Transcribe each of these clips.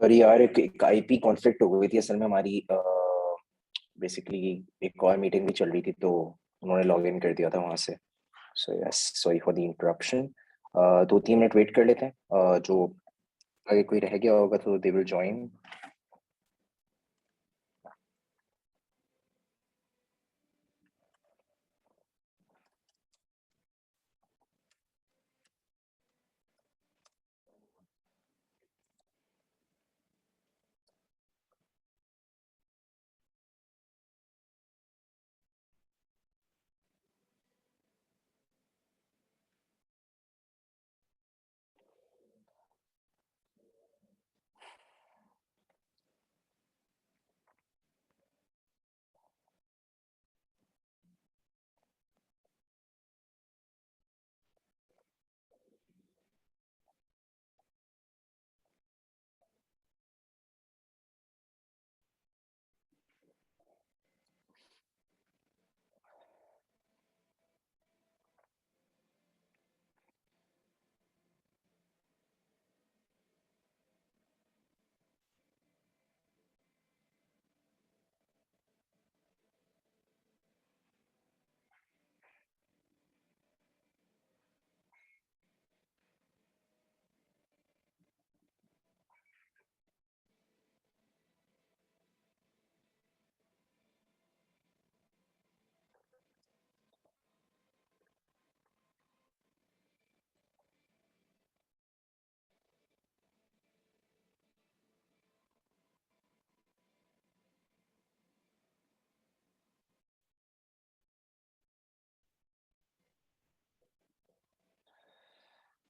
Sorry यार, एक IP conflict हो गई थी असल में हमारी। बेसिकली एक और मीटिंग भी चल रही थी तो उन्होंने लॉग इन कर दिया था वहां से। So yes, sorry for the interruption. 2-3 minute wait कर लेते हैं। जो अगर कोई रह गया होगा तो दे विल ज्वाइन।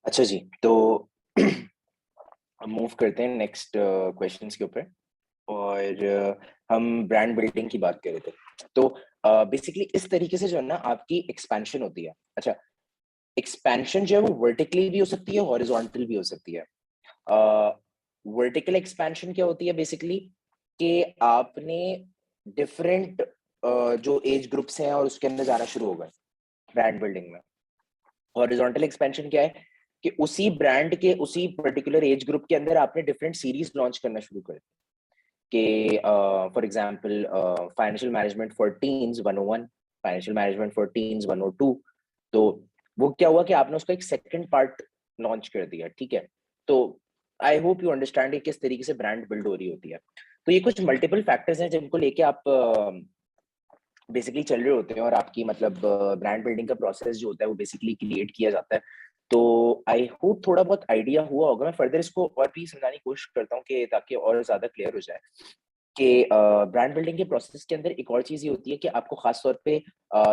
अच्छा जी, तो हम मूव करते हैं नेक्स्ट क्वेश्चंस के ऊपर। और हम ब्रांड बिल्डिंग की बात कर रहे थे। तो बेसिकली इस तरीके से जो है ना आपकी एक्सपेंशन होती है। अच्छा, एक्सपेंशन जो है वो वर्टिकली भी हो सकती है, हॉरिजॉन्टल भी हो सकती है। वर्टिकल एक्सपेंशन क्या होती है बेसिकली कि आपने डिफरेंट जो एज ग्रुप्स हैं और उसके अंदर जाना शुरू हो गए ब्रांड बिल्डिंग में। हॉरिजॉन्टल एक्सपेंशन क्या है कि उसी ब्रांड के उसी पर्टिकुलर एज ग्रुप के अंदर आपने डिफरेंट सीरीज लॉन्च करना शुरू कर कि for example financial management for teens 101, financial management for teens 102। तो वो क्या हुआ कि आपने उसका एक सेकंड पार्ट लॉन्च कर दिया। ठीक है, तो आई होप यू अंडरस्टैंड किस तरीके से ब्रांड बिल्ड हो रही होती है। तो ये कुछ मल्टीपल फैक्टर्स हैं जिनको लेके आप बेसिकली चल रहे होते हैं और आपकी मतलब ब्रांड बिल्डिंग का प्रोसेस जो होता है वो बेसिकली क्रिएट किया जाता है। तो आई होप थोड़ा बहुत आइडिया हुआ होगा। मैं फर्दर इसको और भी समझाने की कोशिश करता हूँ कि ताकि और ज्यादा क्लियर हो जाए कि ब्रांड बिल्डिंग के प्रोसेस के अंदर एक और चीज़ ये होती है कि आपको खास तौर पे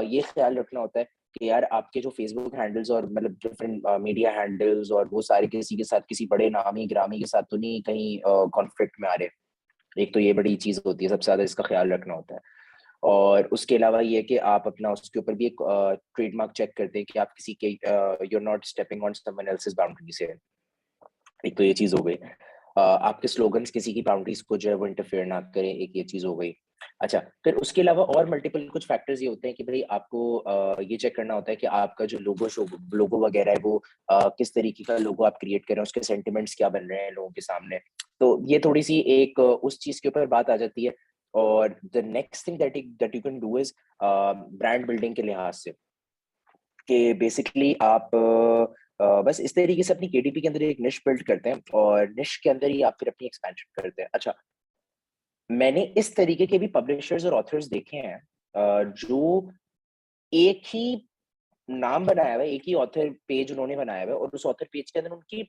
ये ख्याल रखना होता है कि यार आपके जो फेसबुक हैंडल्स और मतलब डिफरेंट मीडिया हैंडल्स और वो सारे किसी के साथ किसी बड़े नामी ग्रामी के साथ तो नहीं कहीं कॉन्फ्लिक्ट में आ रहे। एक तो ये बड़ी चीज़ होती है, सबसे ज़्यादा इसका ख्याल रखना होता है। और उसके अलावा ये कि आप अपना उसके ऊपर भी एक ट्रेडमार्क चेक करते हैं कि आप किसी के you are not stepping on someone else's boundary से। एक तो ये चीज़ हो गई। आपके स्लोगन्स किसी की बाउंड्रीज को जो है वो इंटरफेयर ना करें, एक ये चीज़ हो गई। अच्छा, फिर उसके अलावा और मल्टीपल कुछ फैक्टर्स ये होते हैं कि भाई आपको ये चेक करना होता है कि आपका जो लोगो वगैरह है वो किस तरीके का लोगो आप क्रिएट कर रहे हैं, उसके सेंटिमेंट्स क्या बन रहे हैं लोगों के सामने। तो ये थोड़ी सी एक उस चीज़ के ऊपर बात आ जाती है। और the next thing that you can do is brand building के लिहाज से कि बेसिकली आप बस इस तरीके से अपनी केडीपी के अंदर एक निश बिल्ड करते हैं और निश के अंदर ही आप फिर अपनी एक्सपेंशन करते हैं। अच्छा, मैंने इस तरीके के भी पब्लिशर्स और ऑथर्स देखे हैं जो एक ही नाम बनाया हुआ है, एक ही ऑथर पेज उन्होंने बनाया हुआ है और उस ऑथर पेज के अंदर उनकी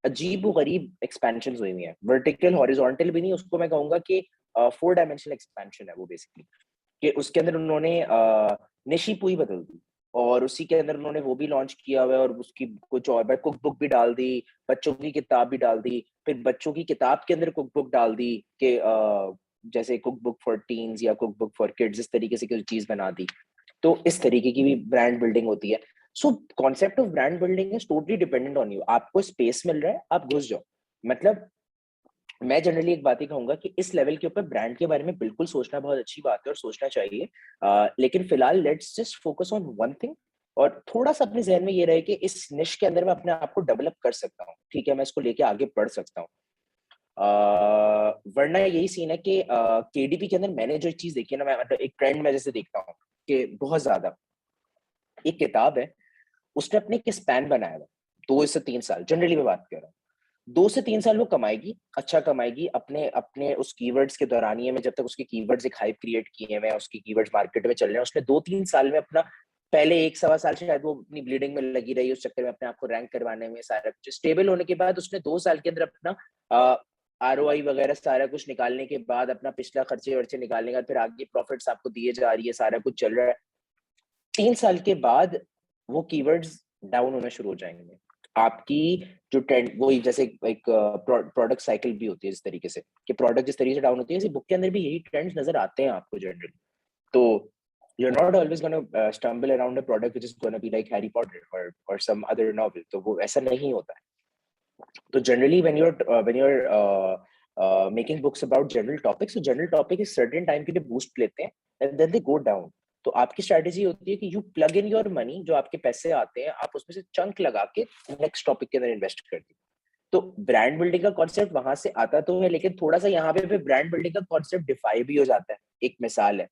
अजीब व गरीब एक्सपेंशन हुई हुई है। वर्टिकल हॉरिजॉन्टल भी नहीं, उसको मैं कहूंगा कि 4 डायमेंशनल एक्सपेंशन है वो बेसिकली। कि उसके अंदर उन्होंने निशी पूरी बदल दी और उसी के अंदर उन्होंने वो भी लॉन्च किया हुआ है और उसकी कुछ और कुक बुक भी डाल दी, बच्चों की किताब भी डाल दी, फिर बच्चों की किताब के अंदर कुक बुक डाल दी कि जैसे कुक बुक फॉर टीन्स या कुक बुक फॉर किड्स, इस तरीके से कोई चीज बना दी। तो इस तरीके की भी ब्रांड बिल्डिंग होती है। So concept of brand building is totally dependent on you. आपको स्पेस मिल रहा है, आप घुस जाओ। मतलब मैं जनरली एक बात ही कहूंगा कि इस लेवल के ऊपर ब्रांड के बारे में बिल्कुल सोचना बहुत अच्छी बात है और सोचना चाहिए। लेकिन फिलहाल let's just focus on one thing और थोड़ा सा अपने जहन में ये रहे कि इस निश के अंदर मैं अपने आप को डेवलप कर सकता हूँ। ठीक है, मैं इसको लेके आगे बढ़ सकता हूँ। वरना यही सीन है कि केडीपी के अंदर मैंने जो चीज देखी है ना, मैं मतलब एक ट्रेंड में जैसे देखता हूँ कि बहुत ज्यादा, एक किताब है उसने अपने एक स्पैन बनाया हुआ 2 से 3 साल, जनरली मैं बात कर रहा हूँ, 2 से 3 साल वो कमाएगी, अच्छा कमाएगी अपने अपने उस कीवर्ड्स के दौरानिए में, जब तक उसके कीवर्ड्स एक हाइप क्रिएट किए हुए हैं, उसके कीवर्ड्स मार्केट में चल रहे हैं, उसने 2-3 साल में अपना, पहले 1-1.25 साल शायद वो अपनी ब्लीडिंग में लगी रही उस चक्कर में, अपने आप को रैंक करवाने में, सारा कुछ स्टेबल होने के बाद उसने 2 साल के अंदर अपना ROI वगैरह सारा कुछ निकालने के बाद, अपना पिछला खर्चे वर्चे निकालने के बाद, फिर आगे प्रॉफिट्स आपको दिए जा रही है, सारा कुछ चल रहा है, 3 साल के बाद वो कीवर्ड्स डाउन होना शुरू हो जाएंगे। आपकी जो ट्रेंड, वही जैसे एक प्रोडक्ट साइकिल भी होती है इस तरीके से, कि प्रोडक्ट जिस तरीके से डाउन होती है, इसी बुक के अंदर भी यही ट्रेंड्स नजर आते हैं आपको जनरली। तो you're not always going to stumble around a product which is going to be like Harry Potter or some other novel, तो वो ऐसा नहीं होता है। तो generally when you're making books about general topics, so general topic is certain time के लिए boost लेते हैं and then they go down। तो आपकी स्ट्रेटेजी होती है कि you plug in your money, जो आपके पैसे आते हैं आप उसमें से चंक लगा के नेक्स्ट टॉपिक के अंदर इन्वेस्ट कर दी। तो ब्रांड बिल्डिंग का कॉन्सेप्ट वहां से आता तो है, लेकिन थोड़ा सा यहाँ पे ब्रांड बिल्डिंग का कॉन्सेप्ट डिफाई भी हो जाता है। एक मिसाल है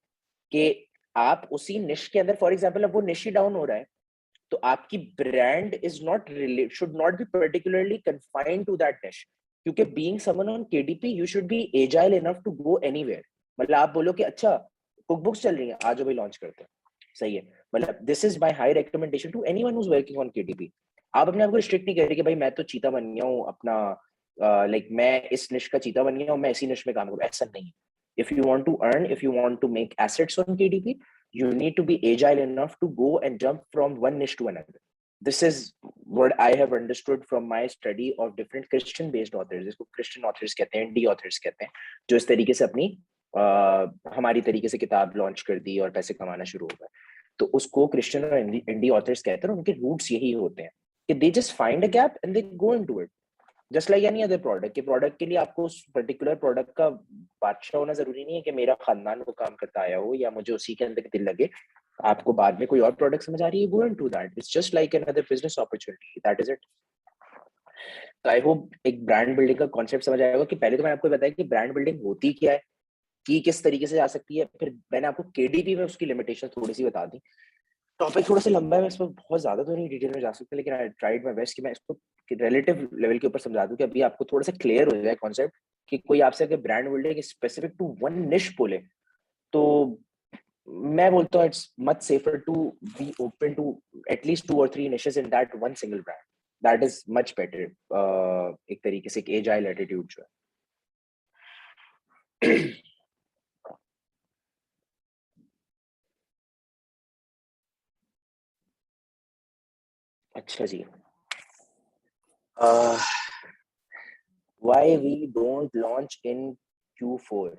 कि आप उसी निश के अंदर, फॉर एग्जाम्पल अब वो निश ही डाउन हो रहा है, तो आपकी brand is not relate should not be particularly confined to that niche, क्योंकि being someone on KDP you should be agile enough to go anywhere. मतलब आप बोलो कि अच्छा कुक बुक्स चल रही हैं, आज भाई लॉन्च करते हैं, सही है, मतलब this is my high recommendation to anyone who is working on KDP. आप अपने आप को रिस्ट्रिक्ट नहीं कर रहे कि भाई मैं तो चीता बन गया हूँ अपना, लाइक मैं इस निश का चीता बन गया हूँ, मैं इसी निश में काम करूँ, ऐसा नहीं। if you want to earn, if you want to make assets on KDP, you need to be agile enough to go and jump from one niche to another. This is what I have understood from my study of different Christian based authors, जिसको Christian authors कहते हैं, indie authors कहते हैं, जो इस तरीके से अपनी हमारी तरीके से किताब लॉन्च कर दी और पैसे कमाना शुरू हो गए। तो उसको क्रिश्चियन और इंडी ऑथर्स कहते हैं, और उनके रूट्स यही होते हैं कि they just find a gap and they go into it, just like any other product. के प्रोडक्ट के लिए आपको उस पर्टिकुलर प्रोडक्ट का बादशाह होना जरूरी नहीं है कि मेरा खानदान वो काम करता आया हो या मुझे उसी के अंदर दिल लगे। आपको बाद में कोई और प्रोडक्ट समझ आ रही है, go into that, it's just like another business opportunity, that is it. तो आई होप एक ब्रांड बिल्डिंग का कॉन्सेप्ट समझ आएगा कि पहले तो मैंने आपको बताया कि ब्रांड बिल्डिंग होती क्या है, कि किस तरीके से आ सकती है, फिर मैंने आपको केडीपी में उसकी लिमिटेशन थोड़ी सी बता दी। टॉपिक थोड़ा सा लंबा है, मैं इस पर बहुत ज्यादा तो नहीं डिटेल में जा सकता, लेकिन आई ट्राइड माय बेस्ट कि मैं इसको रिलेटिव लेवल के ऊपर समझा दूं, कि अभी आपको थोड़ा सा क्लियर हो जाए कॉन्सेप्ट, कि कोई आपसे अगर brand building specific to one niche बोले, तो मैं बोलता हूँ it's much safer to be open to at least 2 or 3 niches in that one single brand, that is much better. एक तरीके से एक एजाइल एटीट्यूड जो है। अच्छा जी, why we don't launch in Q4?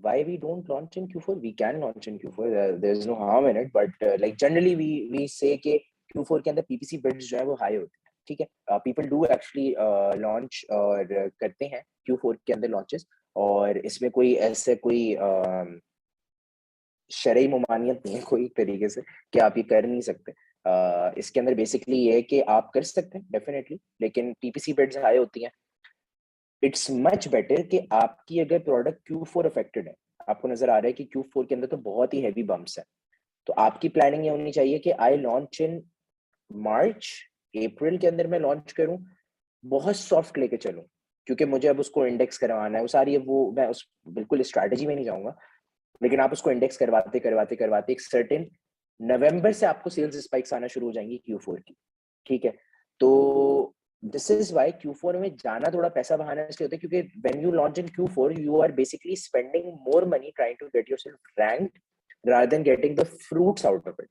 Why we don't launch in Q4? We can launch in Q4. There's no harm in it, but like generally we say कि Q4 के अंदर PPC bids जो है वो high होती है, ठीक है। People do actually launch और करते हैं Q4 के अंदर launches, और इसमें कोई ऐसे कोई शरई ममानियत नहीं है कोई तरीके से कि आप ये कर नहीं सकते। इसके अंदर बेसिकली ये है कि आप कर सकते हैं डेफिनेटली, लेकिन PPC bids हाई होती हैं। इट्स मच बेटर कि आपकी अगर प्रोडक्ट Q4 अफेक्टेड है, आपको नजर आ रहा है कि Q4 के अंदर तो बहुत ही हैवी बम्प्स है, तो आपकी प्लानिंग ये होनी चाहिए कि आई लॉन्च इन मार्च, अप्रैल के अंदर मैं लॉन्च करूं, बहुत सॉफ्ट लेके चलूं, क्योंकि मुझे अब उसको इंडेक्स करवाना है, वो सारी, वो मैं उस बिल्कुल स्ट्रैटेजी में नहीं जाऊंगा, लेकिन आप उसको इंडेक्स करवाते करवाते करवाते एक सर्टेन नवंबर से आपको सेल्स स्पाइक्स आना शुरू हो जाएंगी Q4 की, ठीक है। तो दिस इज वाई Q4 में जाना थोड़ा पैसा बहाना इसलिए होता है, क्योंकि when you launch in Q4 you are basically spending more money trying to get yourself ranked rather than getting the fruits out of it,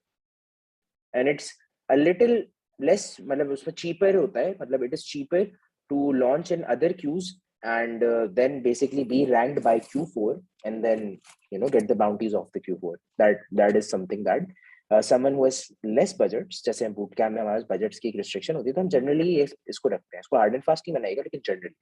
and it's a little less, मतलब उसमें cheaper होता है, मतलब it is cheaper to launch in other queues and then basically be ranked by Q4 and then get the bounties of the Q4. That is something that someone who has less budgets, जैसे boot camp में हमारे budgets की एक restriction होती है, तो हम generally इसको रखते हैं, इसको हार्ड एंड फास्ट नहीं बनाएगा, लेकिन generally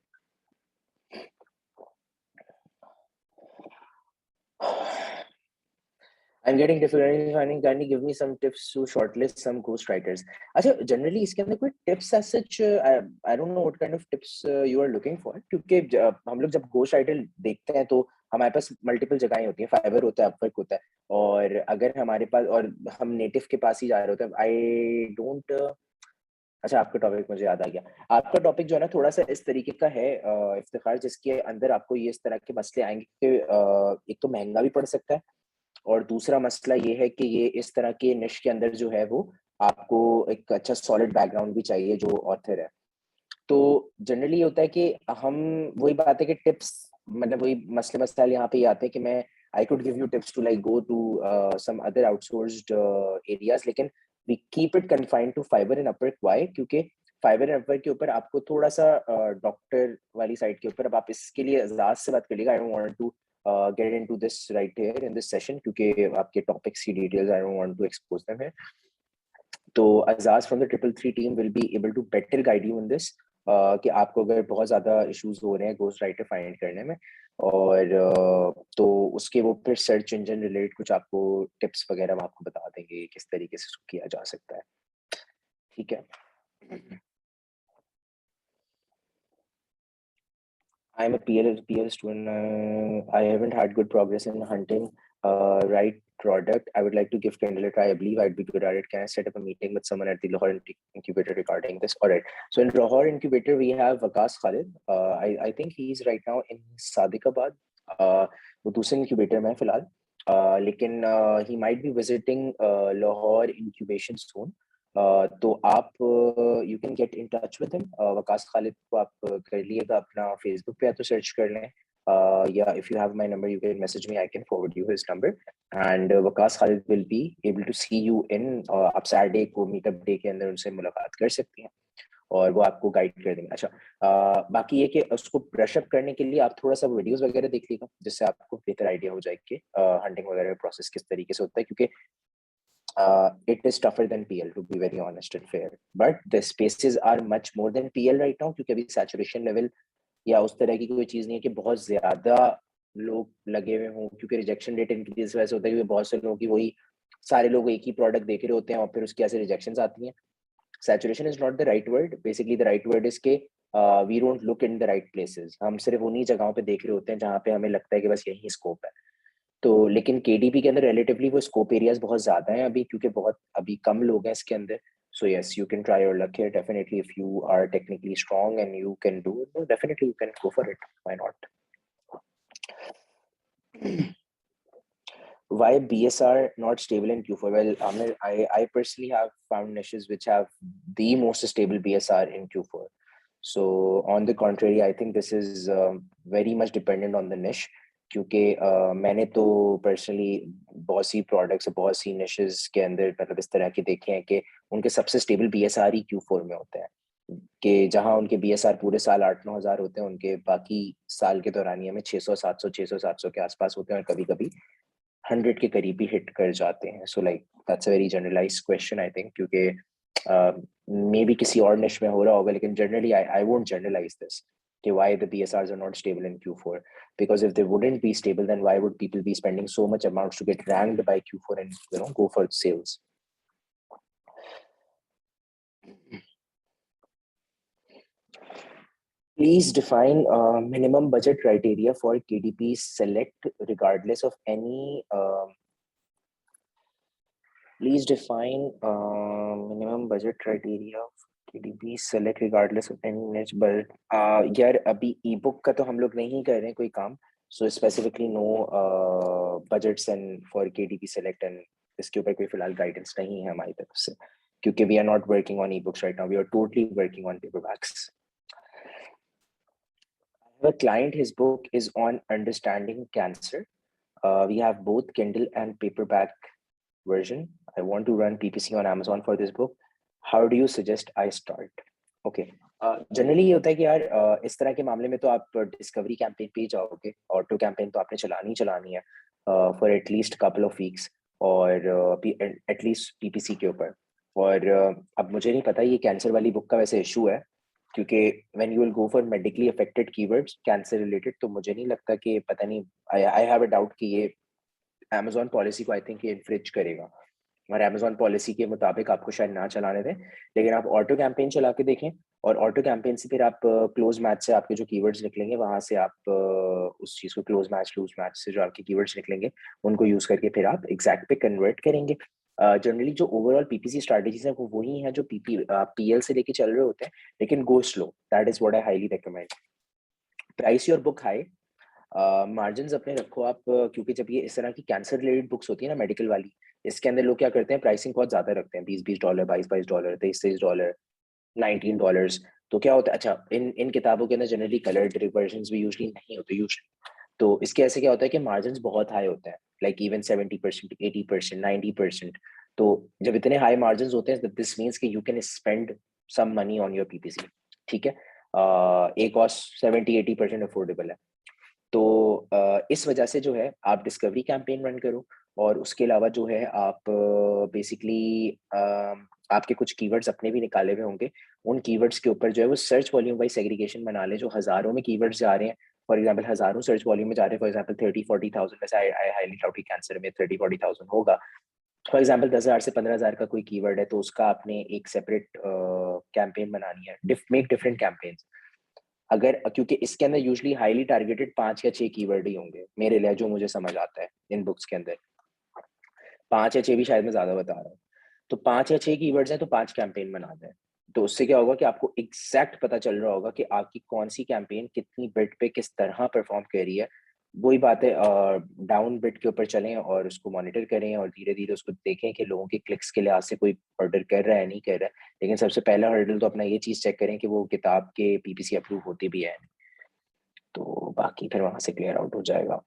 I'm getting difficulty finding. Kindly give me some tips to shortlist some ghostwriters. अच्छा, generally इसके अंदर कोई tips as such, I don't know what kind of tips you are looking for, क्योंकि हम लोग जब ghostwriter देखते हैं तो हमारे पास multiple जगहें होती हैं, Fiverr होता है, Upwork होता है, और अगर हमारे पास, और हम native के पास ही जा रहे होते हैं, I don't अच्छा, आपका टॉपिक मुझे याद आ गया। आपका टॉपिक जो है ना थोड़ा सा इस तरीके का है इफ्तिखार, जिसके अंदर आपको ये इस तरह के मसले आएंगे कि एक तो महंगा भी पड़ सकता है, और दूसरा मसला ये है कि ये इस तरह के निश के अंदर जो है वो आपको एक अच्छा सॉलिड बैकग्राउंड भी चाहिए जो ऑथर है। तो जनरली ये होता है कि हम, वही बात है कि टिप्स, मतलब वही मसले मसाइल यहाँ पे ये आते हैं कि मैं I could give you tips to like go to some other outsourced areas, लेकिन we keep it confined to Fiverr and Upwork. Why? क्योंकि फाइबर एंड अपवर्क के ऊपर आपको थोड़ा सा डॉक्टर वाली साइड के ऊपर, अब आप इसके लिए एजाज से बात कर लीजिएगा, I don't want to get into this right here in this session, क्योंकि आपके टॉपिक्स की details I don't want to expose them here. तो Azaz from the 333 team will be able to better guide you in this, कि आपको अगर बहुत ज़्यादा issues हो रहे हैं घोस्ट राइटर फाइंड करने में, और तो उसके वो फिर सर्च इंजन रिलेटेड कुछ आपको टिप्स वगैरह हम आपको बता देंगे किस तरीके से इसको किया जा सकता है। ठीक है। I'm a PL student. I haven't had good progress in hunting right product. I would like to give Kindle a try. I believe I'd be good at it. Can I set up a meeting with someone at the Lahore Incubator regarding this? All right. So in Lahore Incubator, we have Vakas Khalid. I think he's right now in Sadiqabad. वो दूसरे incubator में है फिलहाल. लेकिन he might be visiting Lahore incubation soon. तो आप you can get in touch with him. Waqas Khalid को आप कर लिएगा अपना फेसबुक पे, या तो सर्च कर लें, या if you have my number you can message me, I can forward you his number, and Waqas Khalid will be able to see you in, आप सैटरडे को मीटअप डे के अंदर उनसे मुलाकात कर सकती हैं और वो आपको गाइड कर देंगे। अच्छा, बाकी ये कि उसको ब्रश अप करने के लिए आप थोड़ा सा वीडियोस वगैरह देख लीजिएगा, जिससे आपको बेहतर आइडिया हो जाए कि हंटिंग वगैरह प्रोसेस किस तरीके से होता है, क्योंकि it is tougher than PL, to be very honest and fair. But the spaces are much more than PL right now, क्योंकि अभी saturation level या उस तरह की कोई चीज नहीं है कि बहुत ज्यादा लोग लगे हुए हों, क्योंकि रिजेक्शन रेट इंक्रीज वैसे होता है कि बहुत से लोगों की वही सारे लोग एक ही प्रोडक्ट देख रहे होते हैं और फिर उसकी ऐसे रिजेक्शंस आती हैं। Saturation is not the right word, basically the right word is के we don't look in the right places. हम सिर्फ उन्हीं जगहों पे देख रहे होते हैं जहाँ पे हमें लगता है कि बस यही स्कोप है। तो लेकिन केडीपी के अंदर रिलेटिवली वो स्कोप एरियाज बहुत ज्यादा हैं अभी, क्योंकि बहुत अभी कम लोग हैं इसके अंदर। So yes, you can try your luck here. Definitely, if you are technically strong and you can do it, well, definitely you can go for it. Why not? Why BSR not stable in Q4? Well, Amir, I personally have found niches which have the most stable BSR in Q4. So on the contrary, I think this is very much dependent on the niche. क्योंकि मैंने तो personally बहुत सी products, बहुत सी niches के अंदर मतलब इस तरह के देखे हैं कि उनके सबसे स्टेबल बीएसआर ही Q4 में होते हैं, कि जहां उनके बीएसआर पूरे साल 8-9 हज़ार होते हैं, उनके बाकी साल के दौरानिया में 600-700 के आसपास होते हैं, और कभी कभी 100 के करीब भी हिट कर जाते हैं। So like that's a very generalised question I think, क्योंकि मे बी किसी और निश में हो रहा होगा, लेकिन generally I won't generalise this कि why the BSRs are not stable in Q4, because if they wouldn't be stable, then why would people be spending so much amounts to get ranked by Q4 and go for sales? Please define minimum budget criteria for KDP select regardless of any please define minimum budget criteria of KDP select regardless of any niche budget. यार अभी ebook का तो हम लोग नहीं कर रहे हैं कोई काम, so specifically no budgets and for KDP select, and इसके ऊपर कोई फिलहाल guidance नहीं है हमारी तरफ से, क्योंकि we are not working on ebooks right now, we are totally working on paperbacks. I have a client, his book is on understanding cancer. We have both Kindle and paperback version. I want to run PPC on Amazon for this book. How do you suggest I start? Okay. Generally ये होता है कि यार इस तरह के मामले में तो आप डिस्कवरी कैंपेन पे ही जाओगे, ऑटो कैंपेन तो आपने चलानी है for at least couple of weeks, और एटलीस्ट पीपीसी के ऊपर। और अब मुझे नहीं पता ये कैंसर वाली बुक का वैसे इशू है, क्योंकि when you will go for medically affected keywords cancer related, तो मुझे नहीं लगता कि, पता नहीं, आई हैव अ डाउट कि ये अमेजोन पॉलिसी को आई थिंक ये इन्फ्रिज करेगा, और अमेजोन पॉलिसी के मुताबिक आपको शायद ना चलाने दें। लेकिन आप ऑटो कैंपेन चला के देखें, और ऑटो कैंपेन से फिर आप क्लोज मैच से आपके जो कीवर्ड्स निकलेंगे वहां से आप उस चीज को क्लोज मैच लूज मैच से जो आपके कीवर्ड्स निकलेंगे उनको यूज करके फिर आप एग्जैक्ट पे कन्वर्ट करेंगे। जनरली जो ओवरऑल पीपीसी स्ट्रेटेजीज है वो वही है जो पीएल से लेके चल रहे होते हैं, लेकिन go slow, that is what I highly recommend. Price your book high, margin अपने रखो आप, क्योंकि जब ये इस तरह की कैंसर रिलेटेड बुक्स होती है ना मेडिकल वाली, इसके अंदर लोग क्या करते हैं, प्राइसिंग बहुत ज्यादा रखते हैं, $20 $22 $23 $19। तो क्या होता है, अच्छा इन किताबों के अंदर जनरली कलर्ड वर्जन भी यूजली नहीं होते यूजली, तो इसके ऐसे क्या होता है कि मार्जिन बहुत हाई होते हैं, लाइक इवन 70% 80% 90%। तो जब इतने हाई मार्जिन होते हैं, दिस मीन्स कि you can spend some money on your PPC, ठीक है। एक कॉस्ट 70-80% अफोर्डेबल है। तो इस वजह से जो है आप डिस्कवरी कैंपेन रन करो, और उसके अलावा जो है आप बेसिकली आपके कुछ कीवर्ड्स अपने भी निकाले हुए होंगे, उन कीवर्ड्स के ऊपर जो है वो सर्च वॉल्यूम वाइज सेग्रीगेशन बना ले, जो हजारों में कीवर्ड्स जा रहे हैं, फॉर एग्जाम्पल हजारों सर्च वॉल्यूम में जा रहे हैं, फॉर एग्जाम्पल 30-40,000 में से आई हाईली डाउट कि कैंसर में 30-40,000 होगा। फॉर एग्जाम्पल 10,000 से 15,000 का कोई कीवर्ड है, तो उसका आपने एक सेपरेट कैंपेन बनानी है, मेक डिफरेंट कैंपेन्स। अगर क्योंकि इसके अंदर यूजली हाईली टारगेटेड 5 या 6 कीवर्ड ही होंगे मेरे लिए, जो मुझे समझ आता है इन बुक्स के अंदर, 5 या 6 भी शायद मैं ज्यादा बता रहा हूँ। तो 5 या 6 कीवर्ड्स हैं, तो 5 कैंपेन बना दें। तो उससे क्या होगा कि आपको एग्जैक्ट पता चल रहा होगा कि आपकी कौन सी कैंपेन कितनी बिट पे किस तरह परफॉर्म कर रही है। वही बात है, डाउन बिट के ऊपर चलें और उसको मॉनिटर करें, और धीरे धीरे उसको देखें कि लोगों के क्लिक्स के लिहाज से कोई ऑर्डर कर रहा है नहीं कर रहा है। लेकिन सबसे पहला हर्डल तो अपना ये चीज चेक करें कि वो किताब के पीपीसी अप्रूव होती भी है, तो बाकी फिर वहां से क्लियर आउट हो जाएगा।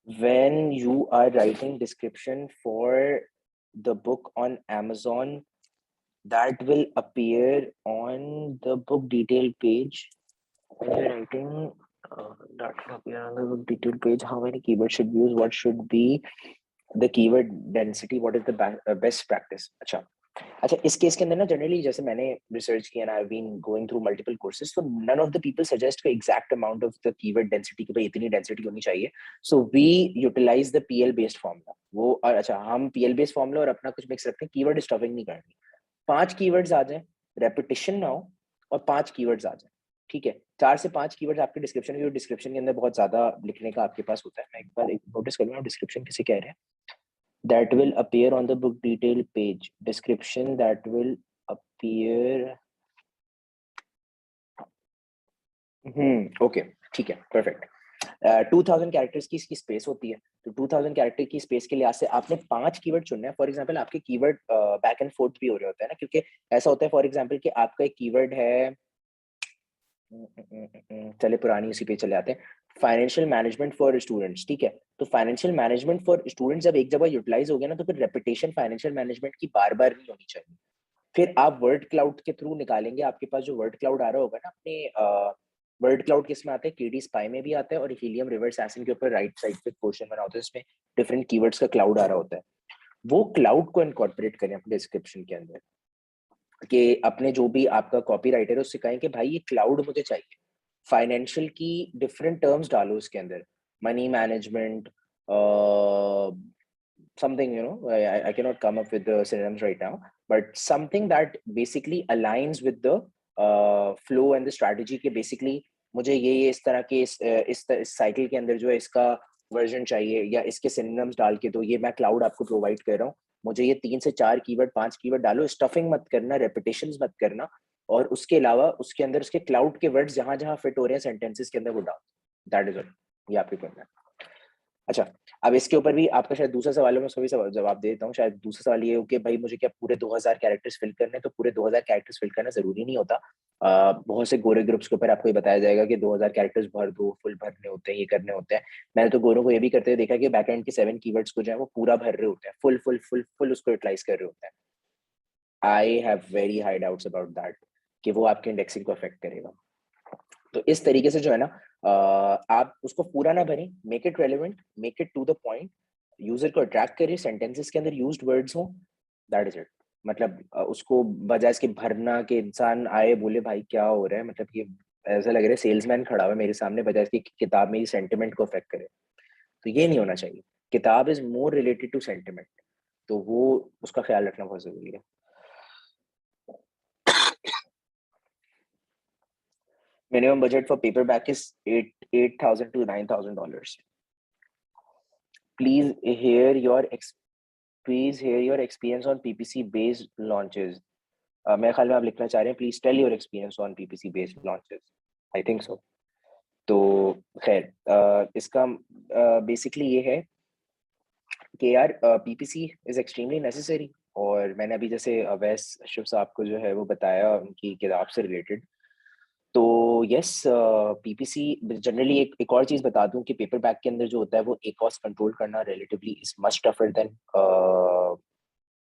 When you are writing description for the book on Amazon, that will appear on the book detail page. When you're writing, that will appear on the book detail page. How many keywords should be used? What should be the keyword density? What is the best practice? अच्छा, अच्छा इस case के अंदर ना generally जैसे मैंने research किया ना, I been going through multiple courses, तो none of the people suggest का exact amount of the keyword density कि भाई इतनी डेंसिटी होनी चाहिए। So we utilise the PL based formula वो, और अच्छा हम पीएल बेस्ड फॉर्मूला और अपना कुछ मिक्स रखते हैं, कीवर्ड स्टफिंग नहीं करनी। 5 कीवर्ड्स आ जाए, रेपिटेशन ना हो, और 5 कीवर्ड्स आ जाए, ठीक है। 4 से 5 कीवर्ड्स आपके डिस्क्रिप्शन में, डिस्क्रिप्शन के अंदर बहुत ज्यादा लिखने का आपके पास होता है। मैं एक बार एक नोटिस करूंगा डिस्क्रिप्शन किसे कह रहे हैं। That will appear on the book detail page. Description that will appear. Okay, ठीक है, परफेक्ट। 2000 कैरेक्टर्स की इसकी स्पेस होती है, तो 2000 कैरेक्टर की स्पेस के लिहाज से आपने 5 कीवर्ड चुनना है। फॉर एग्जांपल आपके कीवर्ड बैक एंड फोर्थ भी हो रहे होते हैं ना, क्योंकि ऐसा होता है फॉर एग्जांपल कि आपका एक कीवर्ड है, चले पुरानी उसी पे चले आते हैं, फाइनेंशियल मैनेजमेंट फॉर स्टूडेंट्स, ठीक है। तो फाइनेंशियल मैनेजमेंट फॉर स्टूडेंट्स जब एक जगह यूटिलाइज हो गया ना, तो फिर रेपिटेशन फाइनेंशियल मैनेजमेंट की बार बार नहीं होनी चाहिए। फिर आप वर्ड क्लाउड के थ्रू निकालेंगे, आपके पास जो वर्ड क्लाउड आ रहा होगा ना अपने, वर्ड क्लाउड किस में आते हैं, केडी स्पाई में भी आता है, और हीलियम रिवर्स एसिन के ऊपर राइट साइड पे क्वेश्चन बना होता है, इसमें डिफरेंट कीवर्ड्स का क्लाउड आ रहा होता है। वो क्लाउड को इनकॉर्पोरेट करें अपने डिस्क्रिप्शन के अंदर, कि अपने जो भी आपका कॉपी राइटर है उससे कहें कि भाई ये क्लाउड मुझे चाहिए। फाइनेंशियल की डिफरेंट टर्म्स डालो इसके अंदर, money management, something, I cannot come up with the synonyms right now, but something that basically aligns with the flow and the strategy के basically मुझे ये इस तरह के इस साइकिल के अंदर जो है इसका वर्जन चाहिए, या इसके सिनोनिम्स डाल के, तो ये मैं क्लाउड आपको प्रोवाइड कर रहा हूँ। मुझे ये 3 से 4 कीवर्ड 5 कीवर्ड डालो, स्टफिंग मत करना, रेपिटेशंस मत करना, और उसके अलावा उसके अंदर उसके क्लाउड के वर्ड्स जहां जहां फिट हो रहे हैं सेंटेंसेस के अंदर वो डाल। दैट इज इट, ये आपके करना है। अच्छा, अब इसके ऊपर भी आपका शायद दूसरा सवाल है, मैं उसका भी जवाब दे देता हूँ। शायद दूसरा सवाल ये हो कि भाई मुझे क्या पूरे 2000 कैरेक्टर्स फिल करने, तो पूरे 2000 कैरेक्टर्स फिल करना जरूरी नहीं होता। बहुत से गोरे ग्रुप्स के ऊपर आपको ये बताया जाएगा कि 2000 कैरेक्टर्स भर दो, फुल भरने होते हैं, ये करने होते हैं। मैंने तो गोरों को ये भी करते हुए देखा कि बैकएंड के 7 कीवर्ड्स को जो है वो पूरा भर रहे होते हैं, फुल फुल फुल फुल उसको यूटिलाइज कर रहे होते हैं। I have very high doubts about that कि वो आपके इंडेक्सिंग को अफेक्ट करेगा। तो इस तरीके से जो है ना, आप उसको पूरा ना भरें, make it relevant, make it to the point, user को अट्रैक्ट करिए, सेंटेंसेस के अंदर यूज्ड वर्ड्स हो, दैट इज इट। मतलब उसको बजाय इसके भरना के इंसान आए बोले भाई क्या हो रहा है, मतलब ये ऐसा लग रहा है सेल्समैन खड़ा हुआ है मेरे सामने, बजाय इसकी कि किताब मेरी सेंटिमेंट को अफेक्ट करे। तो ये नहीं होना चाहिए। किताब is more related to sentiment, तो वो उसका ख्याल रखना बहुत जरूरी है। Minimum budget for paperback is $8,000 to $9,000. Please hear your please hear your experience on PPC based launches. मेरे ख्याल में आप लिखना चाह रहे हैं please tell your experience on PPC based launches, I think so. तो खैर इसका बेसिकली ये है कि यार पीपीसी इज एक्सट्रीमली नेसेसरी, और मैंने अभी जैसे अवैस अशरफ साहब को जो है वो बताया उनकी किताब से रिलेटेड। तो यस, पीपीसी जनरली एक और चीज बता दूं कि पेपर बैक के अंदर जो होता है वो ए कॉस्ट कंट्रोल करना relatively is much tougher than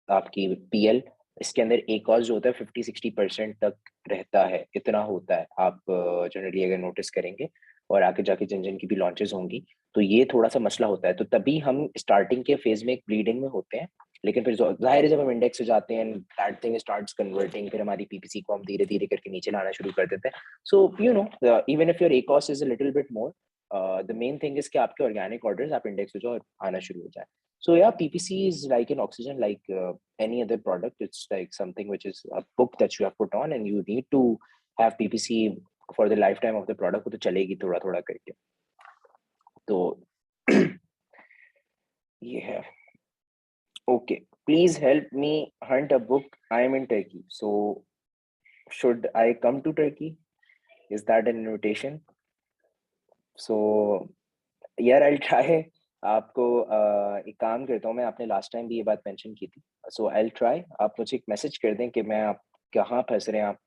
आपकी पीएल। इसके अंदर ए कॉस्ट जो होता है 50-60% तक रहता है, इतना होता है आप जनरली अगर नोटिस करेंगे, और आगे जाके जिन जिन की भी लॉन्चेस होंगी तो ये थोड़ा सा मसला होता है। तो तभी हम स्टार्टिंग के फेज में एक ब्लीडिंग में होते हैं, लेकिन फिर जाहिर है जब हम इंडेक्स हो जाते हैं दैट थिंग स्टार्ट्स कन्वर्टिंग, फिर हमारी पीपीसी को हम धीरे धीरे करके नीचे लाना शुरू कर देते हैं। So you know even if your A cost is a little bit more, the main thing is कि आपके ऑर्गेनिक ऑर्डर्स आप इंडेक्स हो जाओ और आना शुरू हो जाए। So yeah, PPC is like an oxygen, like any other product. It's like something which is a book that you have put on, and you need to have PPC for the lifetime of the product. वो तो चलेगी थोड़ा थोड़ा करके। तो ये है। Okay, please help me hunt a book. I am in Turkey, so should I come to Turkey? Is that an invitation? So यार I'll try. आपको एक काम करता हूँ मैं, आपने लास्ट टाइम भी ये बात मेंशन की थी, सो आई ट्राई। आप मुझे एक मैसेज कर दें कि मैं आप कहाँ फंस रहे हैं आप,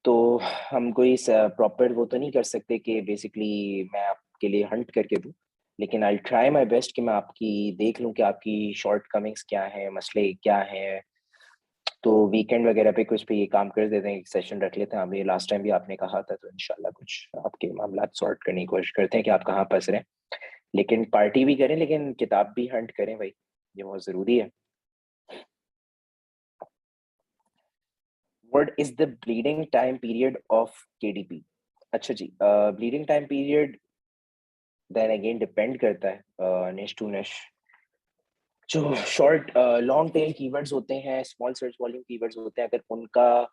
तो हम कोई प्रॉपर वो तो नहीं कर सकते कि बेसिकली मैं आपके लिए हंट करके दूं, लेकिन आई ट्राई माय बेस्ट कि मैं आपकी देख लूं कि आपकी शॉर्ट कमिंग्स क्या हैं, मसले क्या हैं। तो वीकेंड वगैरह पे कुछ पे ये काम कर देते हैं, एक सेशन रख लेते हैं। अभी लास्ट टाइम भी आपने कहा था, तो इंशाल्लाह कुछ आपके मामला सॉर्ट करने की कोशिश करते हैं कि आप कहाँ फंस रहे हैं। लेकिन पार्टी भी करें, लेकिन किताब भी हंट करें भाई, ये बहुत जरूरी है। What is the bleeding time period of KDP? अच्छा जी, bleeding time period then again depend करता है निश टू निश। जो शॉर्ट लॉन्ग टेल कीवर्ड्स होते हैं, स्मॉल सर्च वॉल्यूम कीवर्ड्स होते हैं, अगर उनका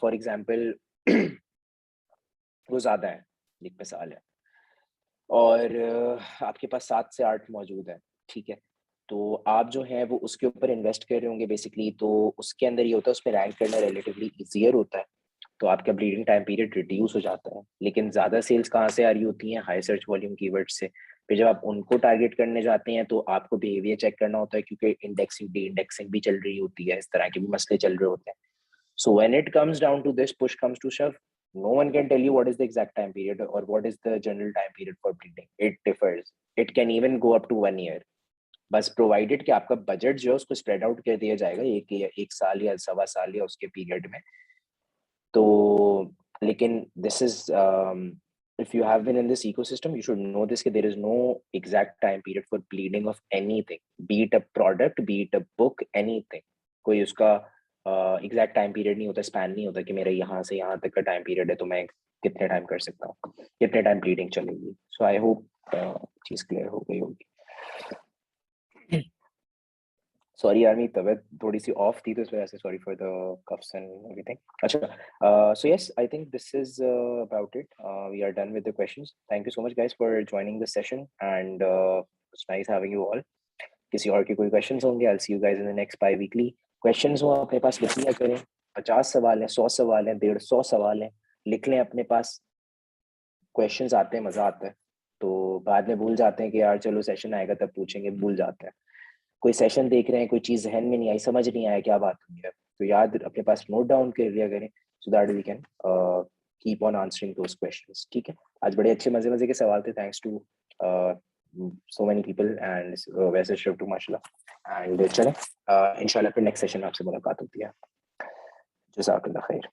फॉर एग्जांपल वो ज्यादा है, एक मिसाल है, और आपके पास 7 से 8 मौजूद है, ठीक है, तो आप जो है वो उसके ऊपर इन्वेस्ट कर रहे होंगे बेसिकली, तो उसके अंदर ये होता है उसमें रैंक करना रिलेटिवली इजियर होता है, तो आपका ब्लीडिंग टाइम पीरियड रिड्यूस हो जाता है। लेकिन ज्यादा सेल्स कहाँ से आ रही होती हैं? हाई सर्च वॉल्यूम कीवर्ड से। फिर जब आप उनको टारगेट करने जाते हैं तो आपको बिहेवियर चेक करना होता है, क्योंकि इंडेक्सिंग डी इंडेक्सिंग भी चल रही होती है, इस तरह के भी मसले चल रहे होते हैं। So when it comes down to this, push comes to shove, no one can tell you what is the exact time period or what is the general time period for bleeding. It differs. It can even go up to 1 year. बस provided कि आपका budget जो है उसको spread out कर दिया जाएगा एक साल या सवा साल या उसके पीरियड में। तो लेकिन this is if you have been in this ecosystem, you should know this, that there is no exact time period for bleeding of anything, be it a product, be it a book, anything. कोई उसका exact time period नहीं होता, span नहीं होता कि मेरा यहाँ से यहाँ तक का टाइम पीरियड है तो मैं कितने टाइम कर सकता हूँ, कितने टाइम ब्लीडिंग चलेगी। सो आई होप चीज क्लियर हो गई होगी। सॉरी यार, मेरी तबीयत थोड़ी सी ऑफ थी तो इस वजह से sorry for the coughs and everything. अच्छा, so yes, I think this is about it, we are done with the questions. Thank you so much guys for joining this session, and it's nice having you all. किसी और के कोई questions होंगे, I will see you guys in the next biweekly. Questions हो अपने पास लिख लिया करें, 50 सवाल हैं, 100 सवाल हैं, 150 सवाल हैं, लिख लें अपने पास। क्वेश्चंस आते हैं, मजा आता है, तो बाद में भूल जाते हैं कि यार चलो सेशन आएगा तब पूछेंगे, भूल जाते हैं। कोई सेशन देख रहे हैं, कोई चीज जहन में नहीं आई, समझ नहीं आया क्या बात हुई है, तो याद अपने पास नोट डाउन कर लिया करें, so that we can keep on answering those questions. ठीक है, आज बड़े अच्छे मजे मजे के सवाल थे, thanks to so many people and वैसे शिव टू माशाल्लाह। एंड चलें इंशाल्लाह फिर नेक्स्ट सेशन में आपसे मुलाकात होती है। जज़ाकल्लाह खैर।